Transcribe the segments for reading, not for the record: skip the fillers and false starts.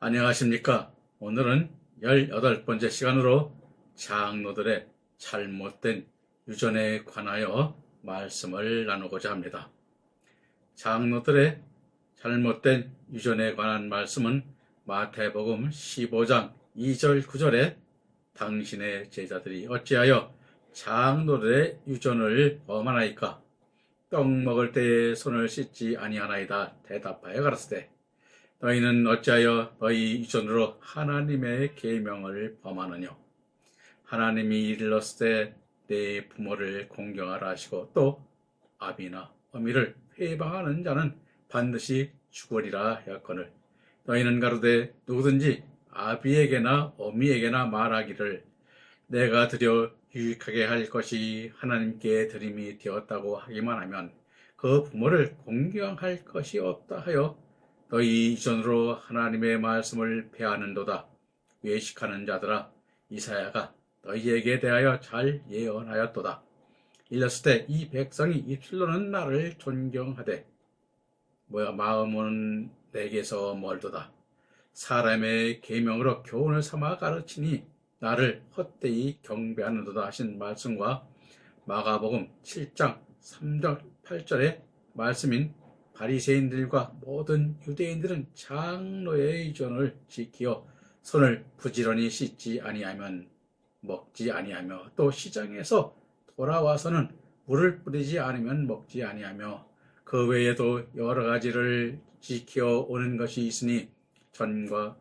안녕하십니까. 오늘은 18번째 시간으로 장로들의 잘못된 유전에 관하여 말씀을 나누고자 합니다. 장로들의 잘못된 유전에 관한 말씀은 마태복음 15장 2절 9절에 당신의 제자들이 어찌하여 장로들의 유전을 범하나이까? 떡 먹을 때에 손을 씻지 아니하나이다 대답하여 가라사대 너희는 어찌하여 너희 유전으로 하나님의 계명을 범하느뇨? 하나님이 이르렀을 때 내 부모를 공경하라 하시고 또 아비나 어미를 회방하는 자는 반드시 죽으리라 하였거늘 너희는 가로되 누구든지 아비에게나 어미에게나 말하기를 내가 드려 유익하게 할 것이 하나님께 드림이 되었다고 하기만 하면 그 부모를 공경할 것이 없다 하여 너희 유전으로 하나님의 말씀을 폐하는도다. 외식하는 자들아, 이사야가 너희에게 대하여 잘 예언하였도다. 일렀을 때 이 백성이 입술로는 나를 존경하되 마음은 내게서 멀도다. 사람의 계명으로 교훈을 삼아 가르치니 나를 헛되이 경배하는도다 하신 말씀과 마가복음 7장 3절 8절의 말씀인 바리새인들과 모든 유대인들은 장로의 유전을 지키어 손을 부지런히 씻지 아니하면 먹지 아니하며 또 시장에서 돌아와서는 물을 뿌리지 않으면 먹지 아니하며 그 외에도 여러 가지를 지켜 오는 것이 있으니 잔과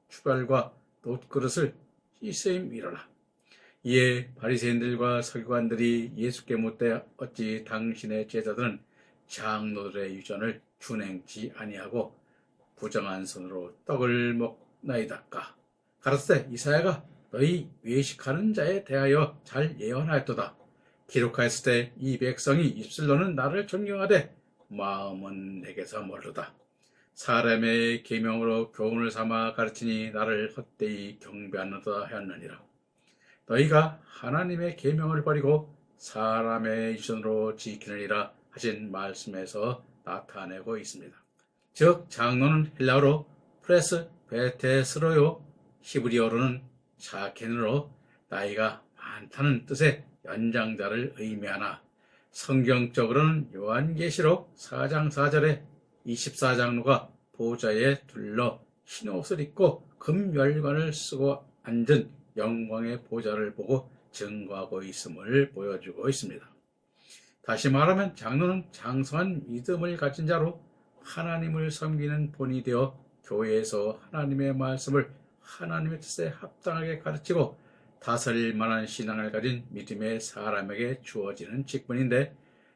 추별과 놋그릇을 씻음이로라. 이에 바리새인들과 서기관들이 예수께 묻되 어찌 당신의 제자들은 장로들의 유전을 준행치 아니하고 부정한 손으로 떡을 먹나이다까? 가라사대 이사야가 너희 외식하는 자에 대하여 잘 예언하였도다. 기록하였을 때 이 백성이 입술로는 나를 존경하되 마음은 내게서 멀도다. 사람의 계명으로 교훈을 삼아 가르치니 나를 헛되이 경배하는도다 하였느니라. 너희가 하나님의 계명을 버리고 사람의 유전으로 지키느니라 하신 말씀에서 나타내고 있습니다. 즉 장로는 헬라어로 프레스 베테스로요 히브리어로는 샤켄으로 나이가 많다는 뜻의 연장자를 의미하나 성경적으로는 요한계시록 4장 4절에 24장로가 보좌에 둘러 흰옷을 입고 금멸관을 쓰고 앉은 영광의 보좌를 보고 증거하고 있음을 보여주고 있습니다. 다시 말하면 장로는 장성한 믿음을 가진 자로 하나님을 섬기는 본이 되어 교회에서 하나님의 말씀을 하나님의 뜻에 합당하게 가르치고 다스릴 만한 신앙을 가진 믿음의 사람에게 주어지는 직분인데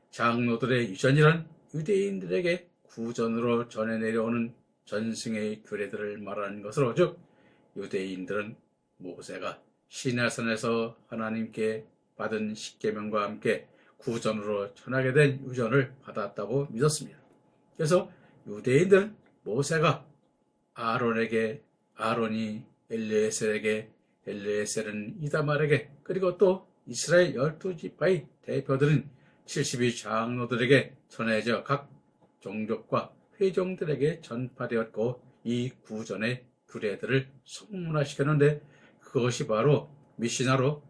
장로들의 유전이란 유대인들에게 구전으로 전해 내려오는 전승의 규례들을 말하는 것으로 즉 유대인들은 모세가 시내산에서 하나님께 받은 십계명과 함께 구전으로 전하게 된 유전을 받았다고 믿었습니다. 그래서 유대인들은 모세가 아론이 엘리에셀에게 엘리에셀은 이다말에게 그리고 또 이스라엘 12지파의 대표들인 70위 장로들에게 전해져 각 종족과 회종들에게 전파되었고 이 구전의 규례들을 성문화시켰는데 그것이 바로 미시나로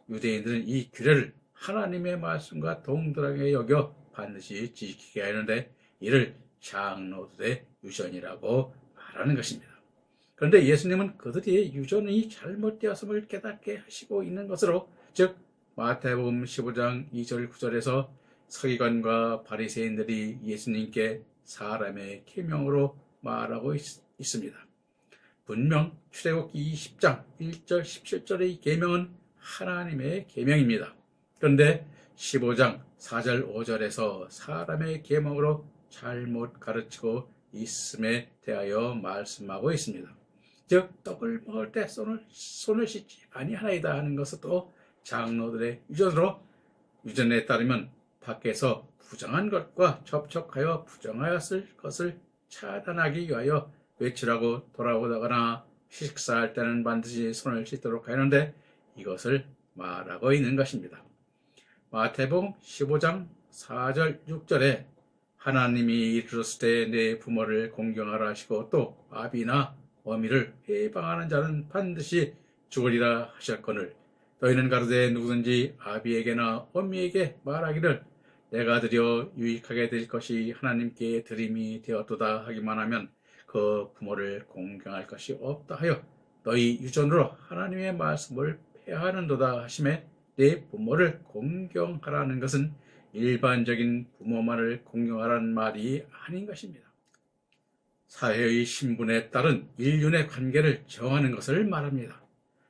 유대인들은 이 규례를 하나님의 말씀과 동등하게 여겨 반드시 지키게 하는데 이를 장로들의 유전이라고 말하는 것입니다. 그런데 예수님은 그들의 유전이 잘못되었음을 깨닫게 하시고 있는 것으로 즉 마태복음 15장 2절 9절에서 서기관과 바리새인들이 예수님께 사람의 계명으로 말하고 있습니다. 분명 출애굽기 20장 1절 17절의 계명은 하나님의 계명입니다. 그런데 15장 4절 5절에서 사람의 계명으로 잘못 가르치고 있음에 대하여 말씀하고 있습니다. 즉 떡을 먹을 때 손을 씻지 아니하나이다 하는 것도 장로들의 유전에 따르면 밖에서 부정한 것과 접촉하여 부정하였을 것을 차단하기 위하여 외출하고 돌아오다거나 식사할 때는 반드시 손을 씻도록 하는데 이것을 말하고 있는 것입니다. 마태복음 15장 4절 6절에 하나님이 이르렀을 때 내 부모를 공경하라 하시고 또 아비나 어미를 회방하는 자는 반드시 죽으리라 하셨거늘 너희는 가로되 누구든지 아비에게나 어미에게 말하기를 내가 드려 유익하게 될 것이 하나님께 드림이 되었도다 하기만 하면 그 부모를 공경할 것이 없다 하여 너희 유전으로 하나님의 말씀을 폐하는도다 하심에 내 부모를 공경하라는 것은 일반적인 부모만을 공경하라는 말이 아닌 것입니다. 사회의 신분에 따른 인륜의 관계를 정하는 것을 말합니다.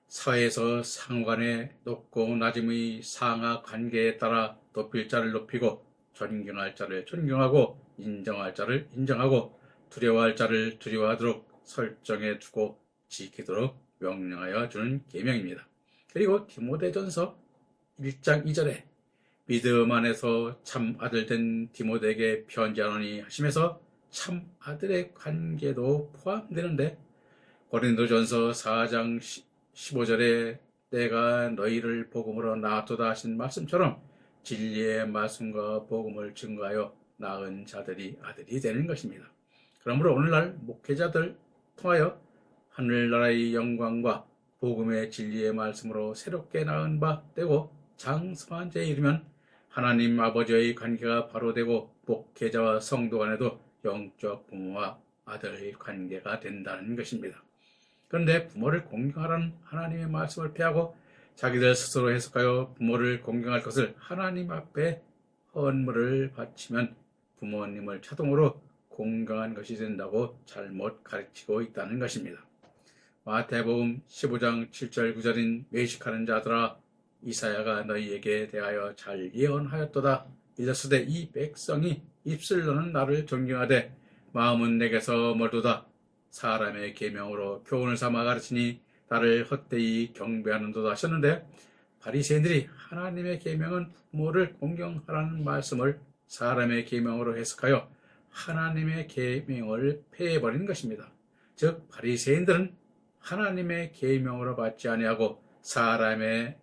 사회에서 상호간의 높고 낮음의 상하 관계에 따라 높일 자를 높이고 존경할 자를 존경하고 인정할 자를 인정하고 두려워할 자를 두려워하도록 설정해 두고 지키도록 명령하여 주는 계명입니다. 그리고 디모데전서 1장 2절에 믿음 안에서 참 아들 된 디모데에게 편지하노니 하시면서 참 아들의 관계도 포함되는데 고린도전서 4장 15절에 내가 너희를 복음으로 낳았도다 하신 말씀처럼 진리의 말씀과 복음을 증거하여 낳은 자들이 아들이 되는 것입니다. 그러므로 오늘날 목회자들 통하여 하늘나라의 영광과 복음의 진리의 말씀으로 새롭게 낳은 바 되고 장성한 자에 이르면 하나님 아버지의 관계가 바로 되고 목회자와 성도 간에도 영적 부모와 아들의 관계가 된다는 것입니다. 그런데 부모를 공경하라는 하나님의 말씀을 폐하고 자기들 스스로 해석하여 부모를 공경할 것을 하나님 앞에 헌물을 바치면 부모님을 자동으로 공경한 것이 된다고 잘못 가르치고 있다는 것입니다. 마태복음 15장 7절 9절인 외식하는 자들아 이사야가 너희에게 대하여 잘 예언하였도다. 이르시되 이 백성이 입술로는 나를 존경하되 마음은 내게서 멀도다. 사람의 계명으로 교훈을 삼아 가르치니 나를 헛되이 경배하는도다 하셨는데 바리새인들이 하나님의 계명은 부모를 공경하라는 말씀을 사람의 계명으로 해석하여 하나님의 계명을 폐해버린 것입니다. 즉 바리새인들은 하나님의 계명으로 받지 아니하고 사람의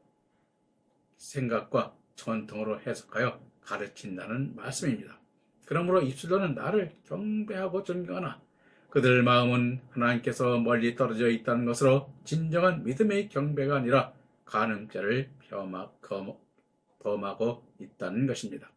생각과 전통으로 해석하여 가르친다는 말씀입니다. 그러므로 입술로는 나를 경배하고 존경하나 그들 마음은 하나님께서 멀리 떨어져 있다는 것으로 진정한 믿음의 경배가 아니라 간음죄를 범하고 있다는 것입니다.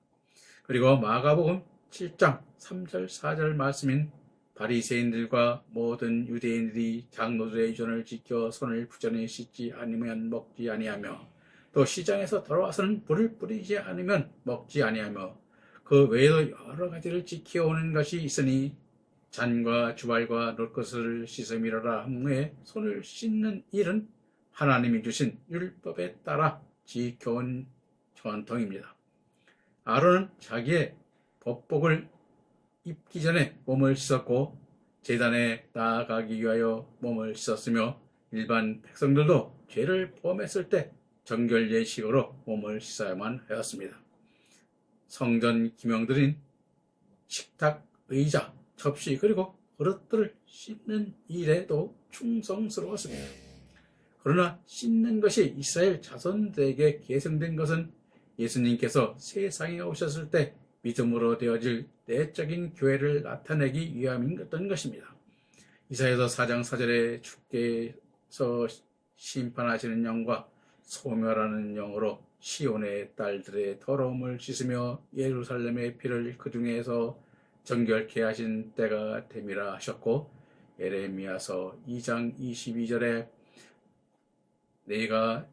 그리고 마가복음 7장 3절 4절 말씀인 바리새인들과 모든 유대인들이 장로들의 유전을 지켜 손을 부전히 씻지 않으면 먹지 아니하며 또 시장에서 돌아와서는 불을 뿌리지 않으면 먹지 아니하며 그 외에도 여러 가지를 지켜오는 것이 있으니 잔과 주발과 놓을 것을 씻음이라라 함에 손을 씻는 일은 하나님이 주신 율법에 따라 지켜온 전통입니다. 아론은 자기의 법복을 입기 전에 몸을 씻었고 제단에 나아가기 위하여 몸을 씻었으며 일반 백성들도 죄를 범했을 때 정결 예식으로 몸을 씻어야만 하였습니다. 성전 기명들인 식탁, 의자, 접시 그리고 그릇들을 씻는 일에도 충성스러웠습니다. 그러나 씻는 것이 이스라엘 자손들에게 계승된 것은 예수님께서 세상에 오셨을 때 믿음으로 되어질 내적인 교회를 나타내기 위함이었던 것입니다. 이사야서 4장 4절에 주께서 심판하시는 영과 소멸하는 영으로 시온의 딸들의 더러움을 씻으며 예루살렘의 피를 그 중에서 정결케 하신 때가 됨이라 하셨고 예레미야서 2장 22절에 내가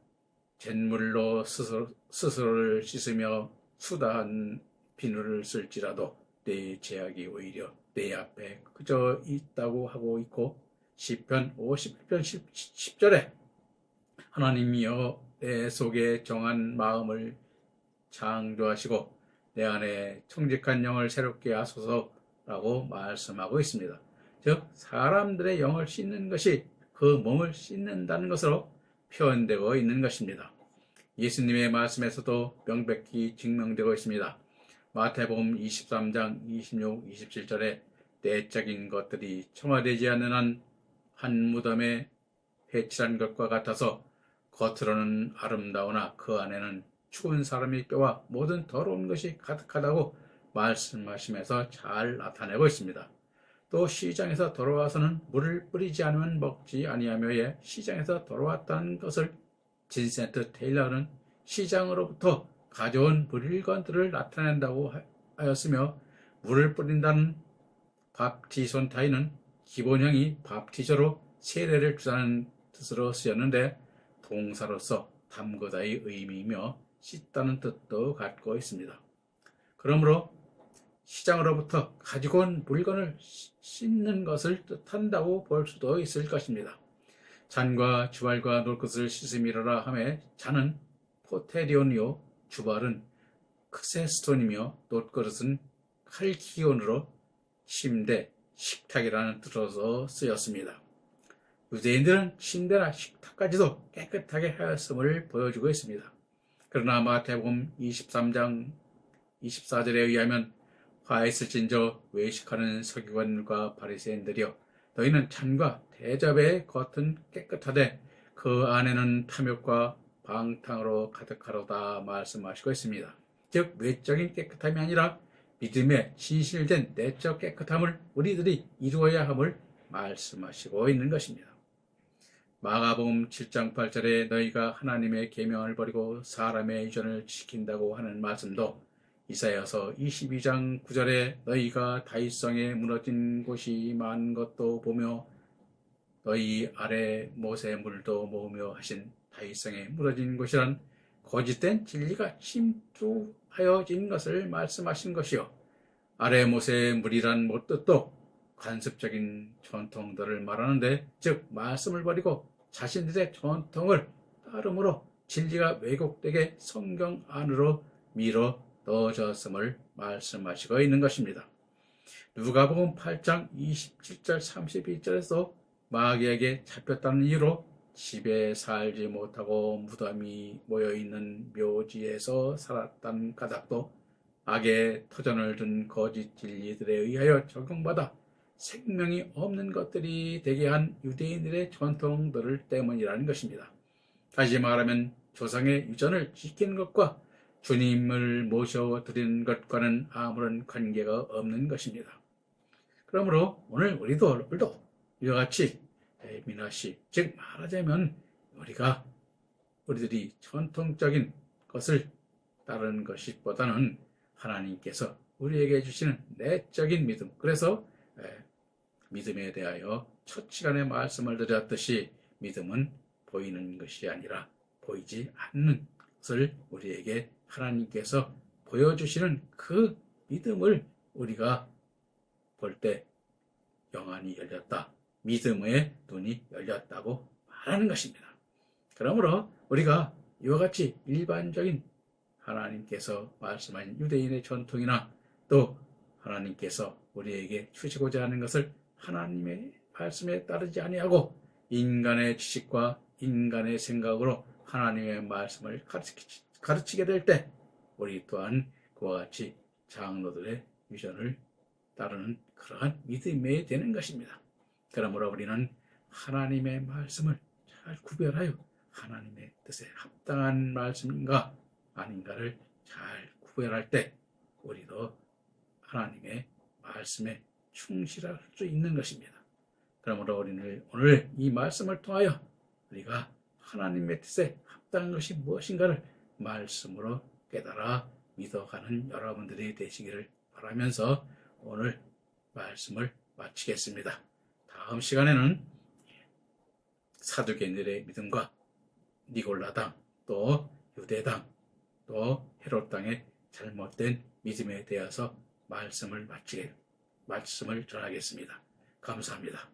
잿물로 스스로를 씻으며 수다한 비누를 쓸지라도 내 죄악이 오히려 내 앞에 그저 있다고 하고 있고 시편 51편 10절에 하나님이여 내 속에 정한 마음을 창조하시고 내 안에 청직한 영을 새롭게 하소서라고 말씀하고 있습니다. 즉 사람들의 영을 씻는 것이 그 몸을 씻는다는 것으로 표현되고 있는 것입니다. 예수님의 말씀에서도 명백히 증명되고 있습니다. 마태복음 23장 26, 27절에 내적인 것들이 청화되지 않는 한 무덤에 회칠한 것과 같아서 겉으로는 아름다우나 그 안에는 추운 사람의 뼈와 모든 더러운 것이 가득하다고 말씀하시면서 잘 나타내고 있습니다. 또 시장에서 돌아와서는 물을 뿌리지 않으면 먹지 아니하며에 시장에서 돌아왔다는 것을 빈센트 테일러는 시장으로부터 가져온 물건들을 나타낸다고 하였으며, 물을 뿌린다는 밥티손타이는 기본형이 밥티저로 세례를 주자는 뜻으로 쓰였는데 동사로서 담그다의 의미이며 씻다는 뜻도 갖고 있습니다. 그러므로 시장으로부터 가지고 온 물건을 씻는 것을 뜻한다고 볼 수도 있을 것입니다. 잔과 주발과 놀 것을 씻음이라라 하매 잔은 포테리온이요, 주발은 크세스톤이며 놋그릇은 칼키온으로 침대, 식탁이라는 뜻으로 쓰였습니다. 유대인들은 침대나 식탁까지도 깨끗하게 하였음을 보여주고 있습니다. 그러나 마태복음 23장 24절에 의하면 화 있을진저 외식하는 서기관과 바리새인들이여, 너희는 잔과 대접의 겉은 깨끗하되 그 안에는 탐욕과 방탕으로 가득하로다 말씀하시고 있습니다. 즉 외적인 깨끗함이 아니라 믿음에 진실된 내적 깨끗함을 우리들이 이루어야 함을 말씀하시고 있는 것입니다. 마가복음 7장 8절에 너희가 하나님의 계명을 버리고 사람의 의존을 지킨다고 하는 말씀도 이사야서 22장 9절에 너희가 다윗성에 무너진 곳이 많은 것도 보며 너희 아래 못의 물도 모으며 하신 다윗성에 무너진 곳이란 거짓된 진리가 침투하여진 것을 말씀하신 것이요, 아래 못의 물이란 뜻도 관습적인 전통들을 말하는데, 즉 말씀을 버리고 자신들의 전통을 따름으로 진리가 왜곡되게 성경 안으로 밀어 넣어졌음을 말씀하시고 있는 것입니다. 누가복음 8장 27절 31절에서 마귀에게 잡혔다는 이유로 집에 살지 못하고 무덤이 모여있는 묘지에서 살았다는 까닭도 악의 터전을 든 거짓 진리들에 의하여 적용받아 생명이 없는 것들이 되게 한 유대인들의 전통들 때문이라는 것입니다. 다시 말하면 조상의 유전을 지키는 것과 주님을 모셔드리는 것과는 아무런 관계가 없는 것입니다. 그러므로 오늘 오늘도 이와 같이 민화시, 즉 말하자면 우리들이 전통적인 것을 따르는 것보다는 하나님께서 우리에게 주시는 내적인 믿음, 그래서 믿음에 대하여 첫 시간에 말씀을 드렸듯이 믿음은 보이는 것이 아니라 보이지 않는 것을 우리에게 하나님께서 보여주시는 그 믿음을 우리가 볼 때 영안이 열렸다, 믿음의 눈이 열렸다고 말하는 것입니다. 그러므로 우리가 이와 같이 일반적인 하나님께서 말씀하신 유대인의 전통이나 또 하나님께서 우리에게 주시고자 하는 것을 하나님의 말씀에 따르지 아니하고 인간의 지식과 인간의 생각으로 하나님의 말씀을 가르치게 될 때 우리 또한 그와 같이 장로들의 유전을 따르는 그러한 믿음이 되는 것입니다. 그러므로 우리는 하나님의 말씀을 잘 구별하여 하나님의 뜻에 합당한 말씀인가 아닌가를 잘 구별할 때 우리도 하나님의 말씀에 충실할 수 있는 것입니다. 그러므로 우리는 오늘 이 말씀을 통하여 우리가 하나님의 뜻에 합당한 것이 무엇인가를 말씀으로 깨달아 믿어가는 여러분들이 되시기를 바라면서 오늘 말씀을 마치겠습니다. 다음 시간에는 사두개인들의 믿음과 니골라당, 또 유대당, 또 헤롯 당의 잘못된 믿음에 대해서 말씀을 전하겠습니다. 감사합니다.